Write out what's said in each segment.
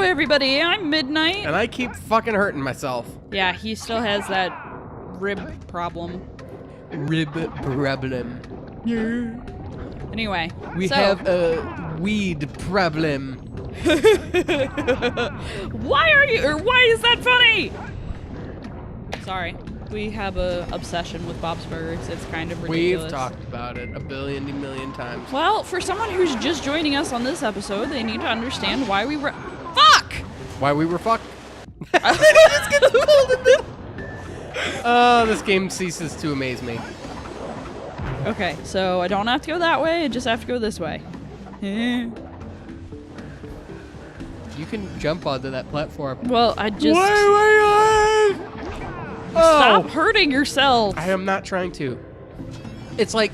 everybody, I'm Midnight. And I keep fucking hurting myself. Yeah, he still has that rib problem. Rib problem. Yeah. Anyway, We have a weed problem. why is that funny? Sorry. We have a obsession with Bob's Burgers. It's kind of ridiculous. We've talked about it a million times. Well, for someone who's just joining us on this episode, they need to understand why we were... Fuck! Why we were fucked? This game ceases to amaze me. Okay, so I don't have to go that way, I just have to go this way. You can jump onto that platform. Well, I just... Wait! Stop hurting yourself! I am not trying to. It's like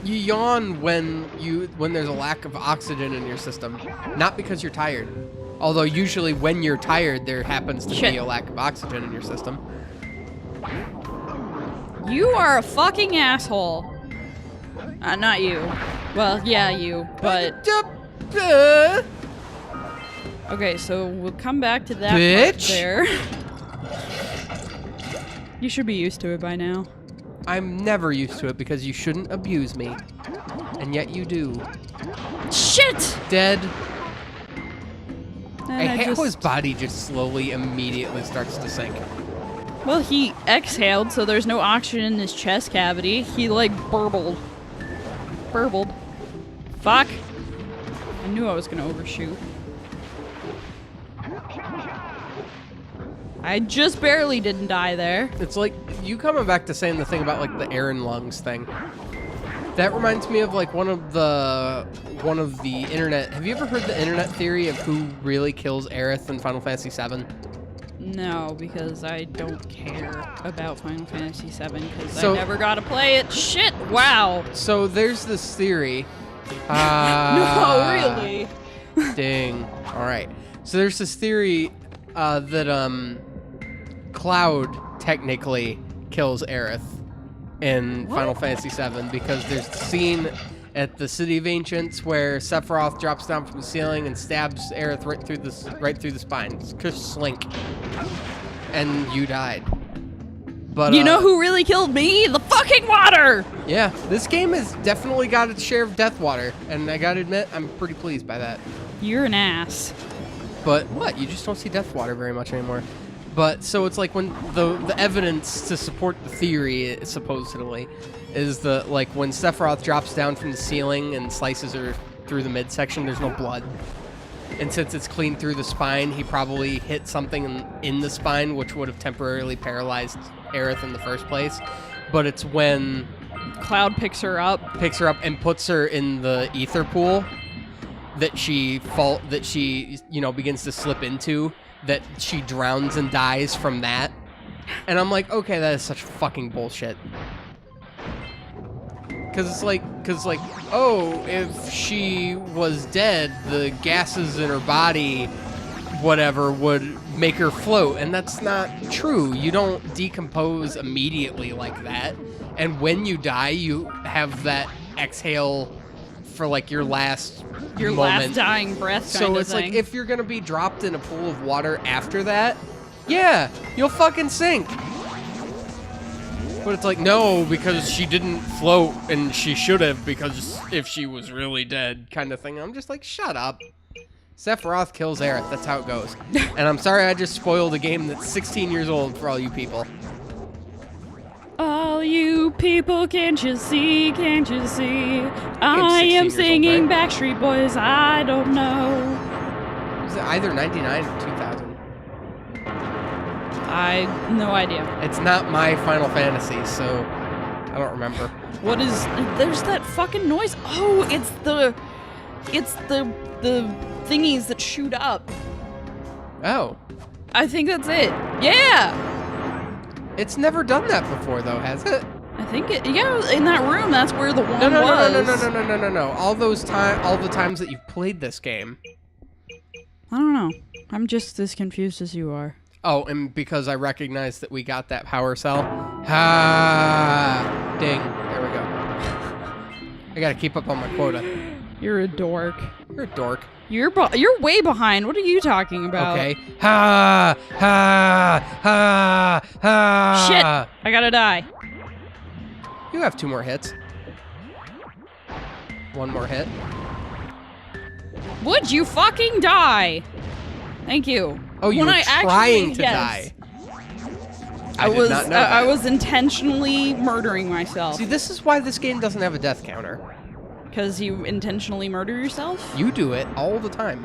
you yawn when there's a lack of oxygen in your system, not because you're tired. Although usually when you're tired, there happens to be a lack of oxygen in your system. You are a fucking asshole. Not you. Well, yeah, you, but... Okay, so we'll come back to that part there. You should be used to it by now. I'm never used to it because you shouldn't abuse me. And yet you do. Shit! Dead. And I hate how his body just slowly, immediately starts to sink. Well, he exhaled, so there's no oxygen in his chest cavity. He, like, burbled. Fuck. I knew I was gonna overshoot. I just barely didn't die there. It's like, you coming back to saying the thing about, like, the air and lungs thing. That reminds me of, like, one of the internet... Have you ever heard the internet theory of who really kills Aerith in Final Fantasy VII? No, because I don't care about Final Fantasy VII, because I never got to play it. Shit, wow. So there's this theory. No, really? Ding. All right. So there's this theory that Cloud technically kills Aerith in Final Fantasy VII because there's the scene at the City of Ancients where Sephiroth drops down from the ceiling and stabs Aerith right through the spine. Just slink. And you died. But you know who really killed me? The fucking water! Yeah, this game has definitely got its share of death water, and I gotta admit, I'm pretty pleased by that. You're an ass. But what? You just don't see death water very much anymore. But so it's like when the evidence to support the theory, supposedly, is the like when Sephiroth drops down from the ceiling and slices her through the midsection, there's no blood. And since it's clean through the spine, he probably hit something in the spine, which would have temporarily paralyzed Aerith in the first place. But it's when Cloud picks her up and puts her in the ether pool that she begins to slip into, that she drowns and dies from that. And I'm like, okay, that is such fucking bullshit. Because it's like, oh, if she was dead, the gases in her body, whatever, would make her float. And that's not true. You don't decompose immediately like that. And when you die, you have that exhale for like your last last dying breath kind so of it's thing. like if you're going to be dropped in a pool of water after that, yeah, you'll fucking sink. But it's like, no, because she didn't float and she should have, because if she was really dead kind of thing. I'm just like, shut up. Sephiroth kills Aerith. That's how it goes. And I'm sorry I just spoiled a game that's 16 years old for all you people. All you people, can't you see, can't you see? I am singing old, right? Backstreet Boys, I don't know. Was it either 99 or 2000? No idea. It's not my Final Fantasy, so I don't remember. What is... There's that fucking noise. Oh, it's the thingies that shoot up. Oh. I think that's it. Yeah! It's never done that before, though, has it? I think it... Yeah, in that room, that's where the one was. No. All the times that you've played this game. I don't know. I'm just as confused as you are. Oh, and because I recognize that we got that power cell. Ha! Ding. There we go. I gotta keep up on my quota. You're a dork. You're a dork. You're way behind. What are you talking about? Okay. Ha ha ha ha. Shit! I gotta die. You have 2 more hits. 1 more hit. Would you fucking die? Thank you. Oh, you were trying to die. I did not know that. I was intentionally murdering myself. See, this is why this game doesn't have a death counter. Because you intentionally murder yourself? You do it all the time.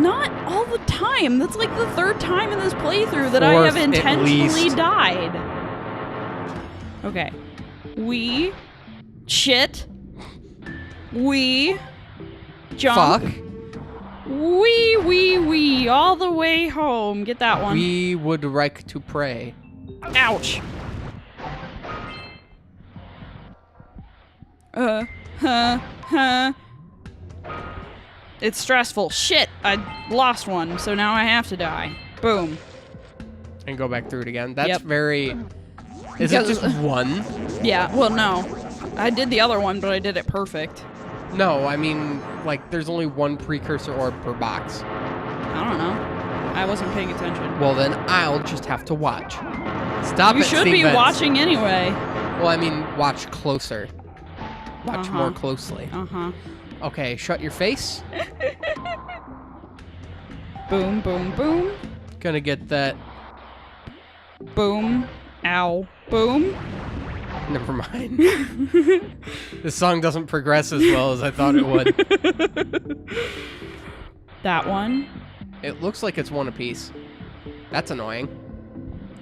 Not all the time. That's like the 3rd time in this playthrough that I have intentionally died. Okay. We shit. We jump. Fuck. We all the way home. Get that one. We would like to pray. Ouch. It's stressful. Shit, I lost one, so now I have to die. Boom. And go back through it again. That's Yep. very... Is it just 1? Yeah, well, no. I did the other one, but I did it perfect. No, I mean, like, there's only 1 precursor orb per box. I don't know. I wasn't paying attention. Well, then I'll just have to watch. Stop it, You should be watching anyway. Well, I mean, watch closer. Watch more closely. Uh-huh. Okay, shut your face. Boom, boom, boom. Gonna get that. Boom. Ow. Boom. Never mind. This song doesn't progress as well as I thought it would. That one. It looks like it's 1 apiece. That's annoying.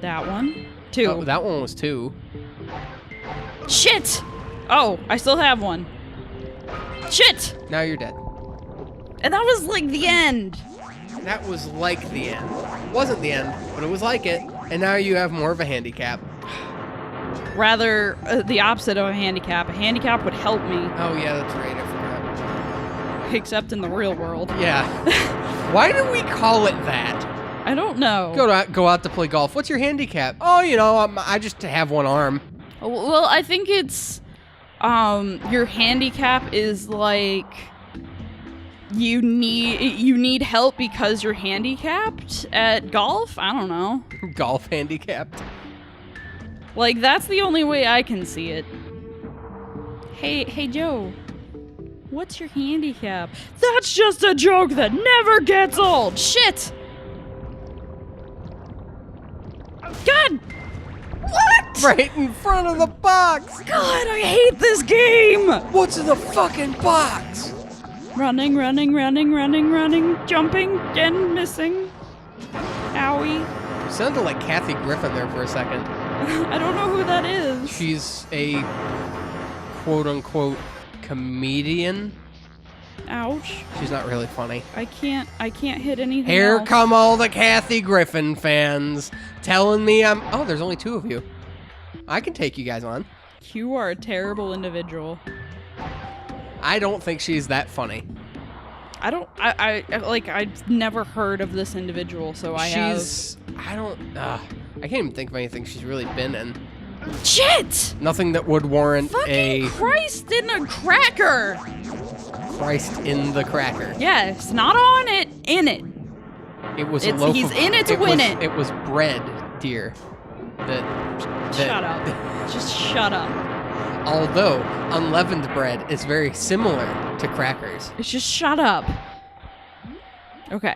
That one. 2. Oh, that one was 2. Shit! Oh, I still have one. Shit! Now you're dead. And that was like the end. That was like the end. Wasn't the end, but it was like it. And now you have more of a handicap. Rather, the opposite of a handicap. A handicap would help me. Oh, yeah, that's right. I forgot. Except in the real world. Yeah. Why do we call it that? I don't know. Go out to play golf. What's your handicap? Oh, you know, I just have 1 arm. Well, I think it's... your handicap is like... You need help because you're handicapped at golf? I don't know. Golf handicapped. Like, that's the only way I can see it. Hey, Joe. What's your handicap? That's just a joke that never gets old. Shit! God! What? Right in front of the box! God, I hate this game! What's in the fucking box? Running, jumping, and missing. Owie. You sounded like Kathy Griffin there for a second. I don't know who that is. She's a quote-unquote comedian. Ouch. She's not really funny. I can't hit anything Here else. come all the Kathy Griffin fans telling me I'm... Oh, there's only 2 of you. I can take you guys on. You are a terrible individual. I don't think she's that funny. I've never heard of this individual, so I can't even think of anything she's really been in. Shit! Nothing that would warrant Fucking Christ in a cracker! Christ in the cracker. Yes, not on it, in it. It was a loaf He's in it to win it. It was bread, dear. Shut up. Just shut up. Although unleavened bread is very similar to crackers. It's just shut up. Okay,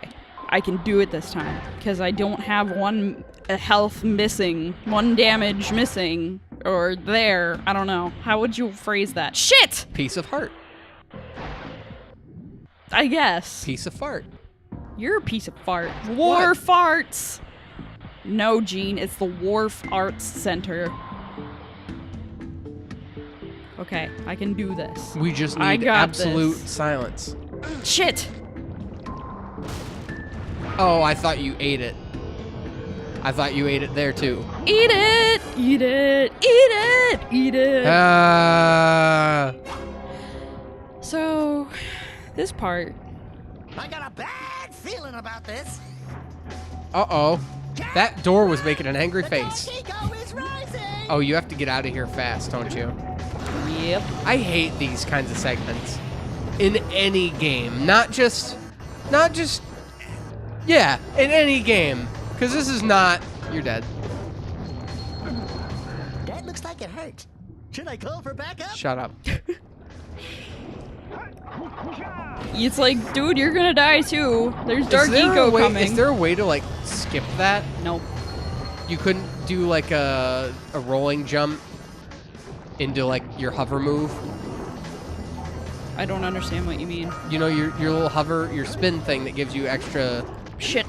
I can do it this time because I don't have 1 health missing, 1 damage missing, or there. I don't know. How would you phrase that? Shit! Piece of heart. I guess. Piece of fart. You're a piece of fart. War farts! No, Gene, it's the Wharf Arts Center. Okay, I can do this. We just need absolute silence. Shit! Oh, I thought you ate it. I thought you ate it there too. Eat it! Eat it! Eat it! Eat it! So, this part. I got a bad feeling about this. Uh-oh. That door was making an angry face. Kiko is rising. Oh, you have to get out of here fast, don't you? Yep. I hate these kinds of segments. in any game, not just, yeah, in any game, because this is not. You're dead. That looks like it hurt. Should I call for backup? Shut up. It's like, dude, you're gonna die too. There's Dark Eco coming. Is there a way to like skip that? Nope. You couldn't do like a rolling jump into like your hover move. I don't understand what you mean. You know your little hover, your spin thing that gives you extra. Shit.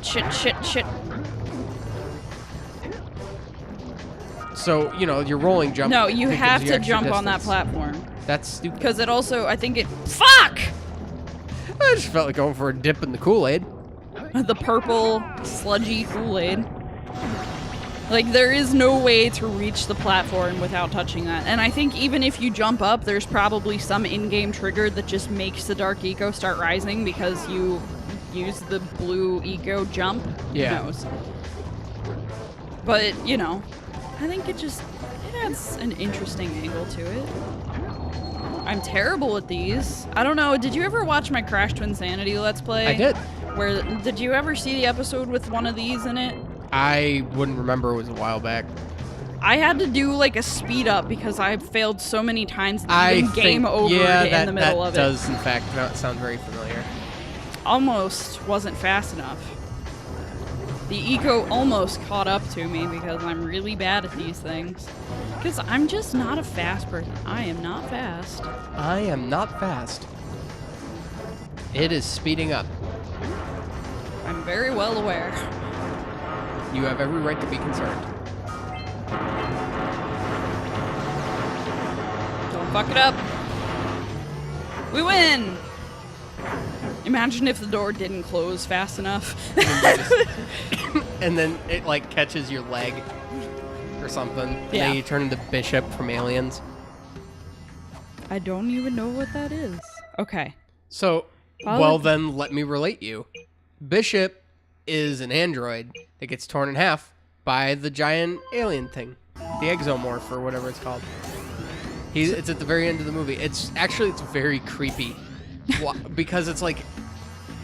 So you know your rolling jump. No, you that have gives you to jump extra on that distance. platform. That's stupid. Because it also, I think it. Fuck! I just felt like going for a dip in the Kool-Aid. The purple, sludgy Kool-Aid. Like, there is no way to reach the platform without touching that. And I think even if you jump up, there's probably some in-game trigger that just makes the Dark Eco start rising because you use the blue Eco jump. Yeah. Who knows? But, you know, I think it adds an interesting angle to it. I'm terrible at these. I don't know, did you ever watch my Crash to Insanity Let's Play? I did. Did you ever see the episode with one of these in it? I wouldn't remember. It was a while back. I had to do like a speed up because I failed so many times that even game over in the middle of it. That does in fact sound very familiar. Almost wasn't fast enough. The Eco almost caught up to me because I'm really bad at these things. Because I'm just not a fast person. I am not fast. I am not fast. It is speeding up. I'm very well aware. You have every right to be concerned. Don't fuck it up. We win! Imagine if the door didn't close fast enough. And then it like catches your leg or something. And Yeah. then you turn into Bishop from Aliens. I don't even know what that is. Okay. So, well then let me relate you. Bishop is an android that gets torn in half by the giant alien thing. The exomorph or whatever it's called. It's at the very end of the movie. It's very creepy. Because it's like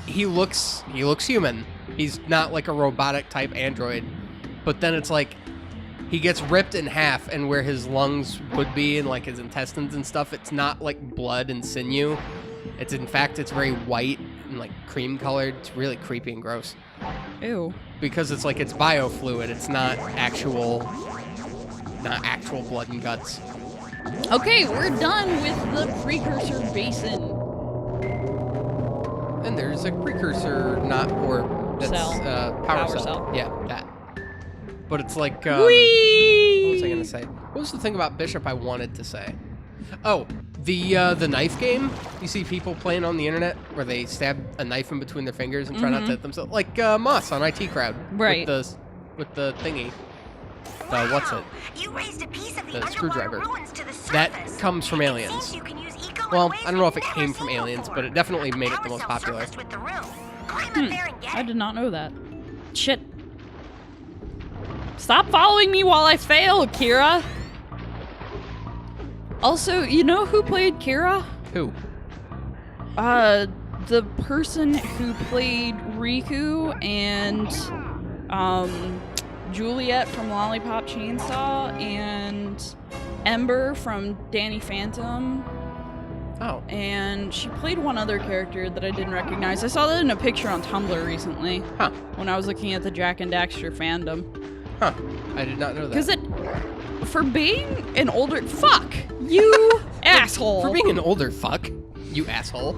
he looks human. He's not like a robotic type android. But then it's like he gets ripped in half, and where his lungs would be and like his intestines and stuff, it's not like blood and sinew. It's very white and like cream colored. It's really creepy and gross. Ew. Because it's like it's biofluid. It's not actual blood and guts. Okay, we're done with the Precursor Basin. And there's a precursor, power cell. Yeah, that. But it's like, Whee! what was I gonna say? What was the thing about Bishop I wanted to say? Oh, the knife game. You see people playing on the internet where they stab a knife in between their fingers and try not to hit themselves, like Moss on IT Crowd, right? With the thingy. What's it? You raised a piece of The the screwdriver. ruins to the surface. That comes from Aliens. You can use eco Well, in ways I don't know if we've it never came from seen Aliens, before. but it definitely made it the Power most cell popular. surfaced with the room. Climb up there and get I it. did not know that. Shit. Stop following me while I fail, Kira. Also, you know who played Kira? Who? The person who played Riku and, Juliet from Lollipop Chainsaw and Ember from Danny Phantom. Oh. And she played one other character that I didn't recognize. I saw that in a picture on Tumblr recently. Huh. When I was looking at the Jak and Daxter fandom. Huh. I did not know that. Because for being an older... Fuck! You asshole! For being an older fuck, you asshole.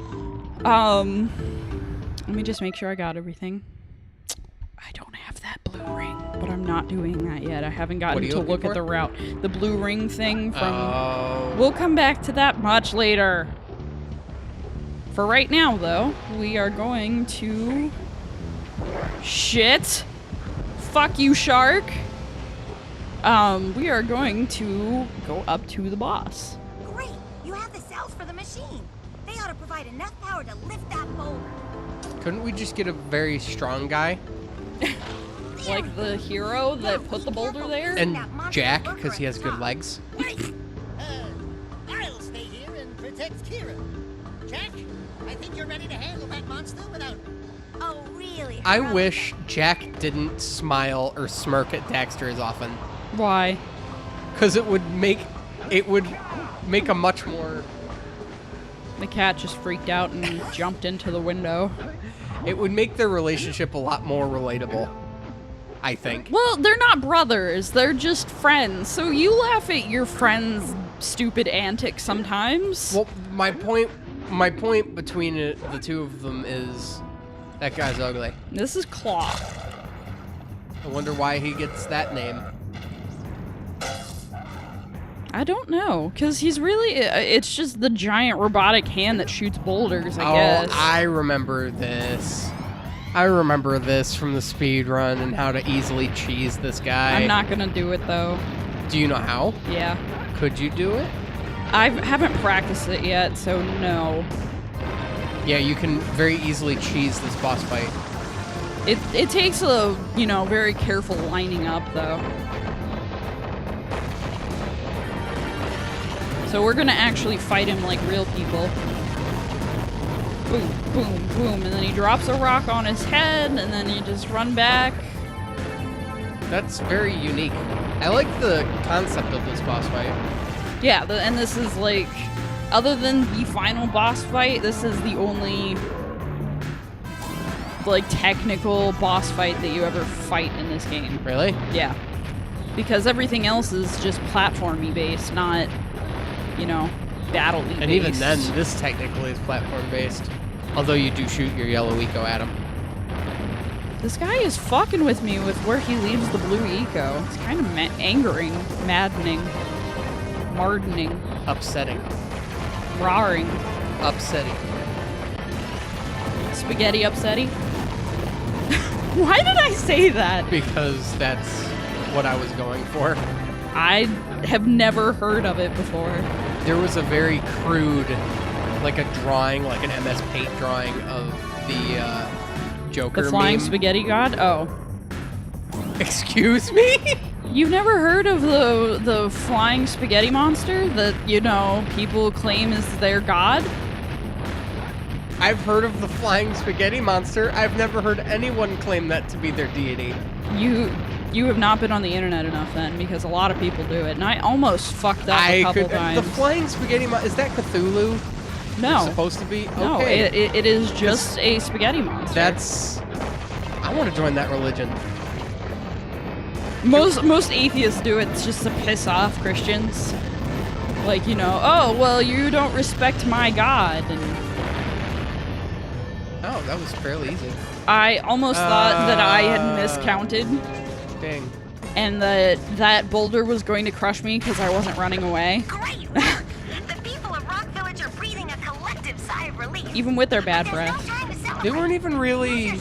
Let me just make sure I got everything. I don't have that blue ring, but I'm not doing that yet. I haven't gotten to look at the route. The blue ring thing from... Oh. We'll come back to that much later. For right now, though, we are going to... Shit! Fuck you, shark! We are going to go up to the boss. Great. You have the cells for the machine. They ought to provide enough power to lift that boulder. Couldn't we just get a very strong guy? Like the hero that put the boulder there? And Jack, because he has good legs. Wait! I'll stay here and protect Kira. Jack, ready to handle that monster without... Oh, really? I wish Jak didn't smile or smirk at Daxter as often. Why? Because it would make a much more... The cat just freaked out and jumped into the window. It would make their relationship a lot more relatable, I think. Well, they're not brothers. They're just friends. So you laugh at your friends' stupid antics sometimes. Well, my point between the two of them is that guy's ugly. This is Claw. I wonder why he gets that name. I don't know, because he's really... It's just the giant robotic hand that shoots boulders, I guess. I remember this. I remember this from the speed run and how to easily cheese this guy. I'm not going to do it, though. Do you know how? Yeah. Could you do it? I haven't practiced it yet, so no. Yeah, you can very easily cheese this boss fight. It takes a, very careful lining up, though. So we're gonna actually fight him like real people. Boom, boom, boom, and then he drops a rock on his head, and then you just run back. That's very unique. I like the concept of this boss fight. Yeah, and this is like, other than the final boss fight, this is the only like technical boss fight that you ever fight in this game. Really? Yeah. Because everything else is just platformy based, not, battle-y based. And even then, this technically is platform-based. Although you do shoot your yellow eco at him. This guy is fucking with me with where he leaves the blue eco. It's kind of angering, maddening, mardening, Upsetting. roaring, Upsetting. spaghetti upsetty. Why did I say that? Because that's what I was going for. I have never heard of it before. There was a very crude, like a drawing, like an MS Paint drawing of the Joker The flying meme. spaghetti god? Oh. Excuse me? You've never heard of the flying spaghetti monster that, people claim is their god? I've heard of the flying spaghetti monster. I've never heard anyone claim that to be their deity. You have not been on the internet enough then, because a lot of people do it, and I almost fucked up a couple times. The flying spaghetti monster, is that Cthulhu? No. Supposed to be? Okay. No, it is just a spaghetti monster. I want to join that religion. Most atheists do it just to piss off Christians. Like, oh, well, you don't respect my God. And Oh, that was fairly easy. I almost thought that I had miscounted. Dang. And that boulder was going to crush me because I wasn't running away. Great work! The people of Rock Village are breathing a collective sigh of relief. Even with their bad There's breath. no time to celebrate. They weren't even really...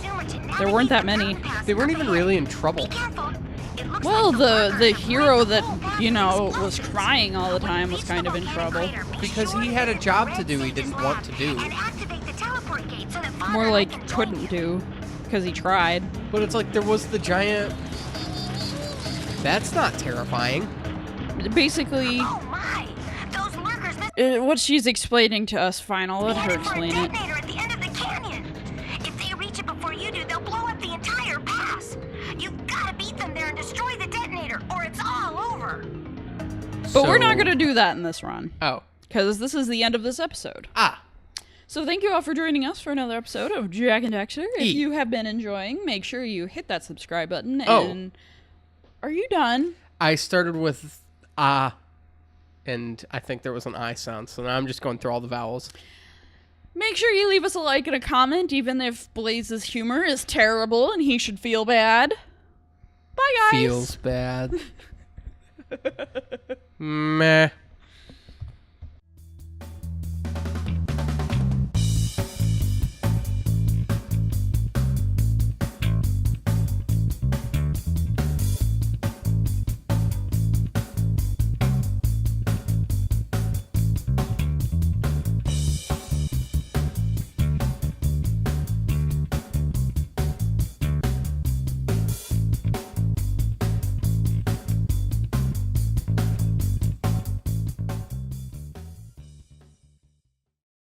There weren't that many. They weren't even really in trouble. Be careful. It looks Well, like the workers hero have that, pulled back was explosives. crying all the time was kind of in trouble. Because he had a job to do he didn't want to do. And activate the teleport gate so that Father More like can join couldn't you. do, because he tried. But it's like there was the giant... That's not terrifying. Basically, Oh my! Those lurkers must what she's explaining to us, fine, I'll let be her headed for a explain it. detonator at the end of the canyon. If they reach it before you do, they'll blow up the entire pass. You've got to beat them there and destroy the detonator, or it's all over. But we're not going to do that in this run, Oh. because this is the end of this episode. Ah. So thank you all for joining us for another episode of Jak and Daxter. If you have been enjoying, make sure you hit that subscribe button. And are you done? I started with ah, and I think there was an I sound, so now I'm just going through all the vowels. Make sure you leave us a like and a comment, even if Blaze's humor is terrible and he should feel bad. Bye, guys. Feels bad. Meh.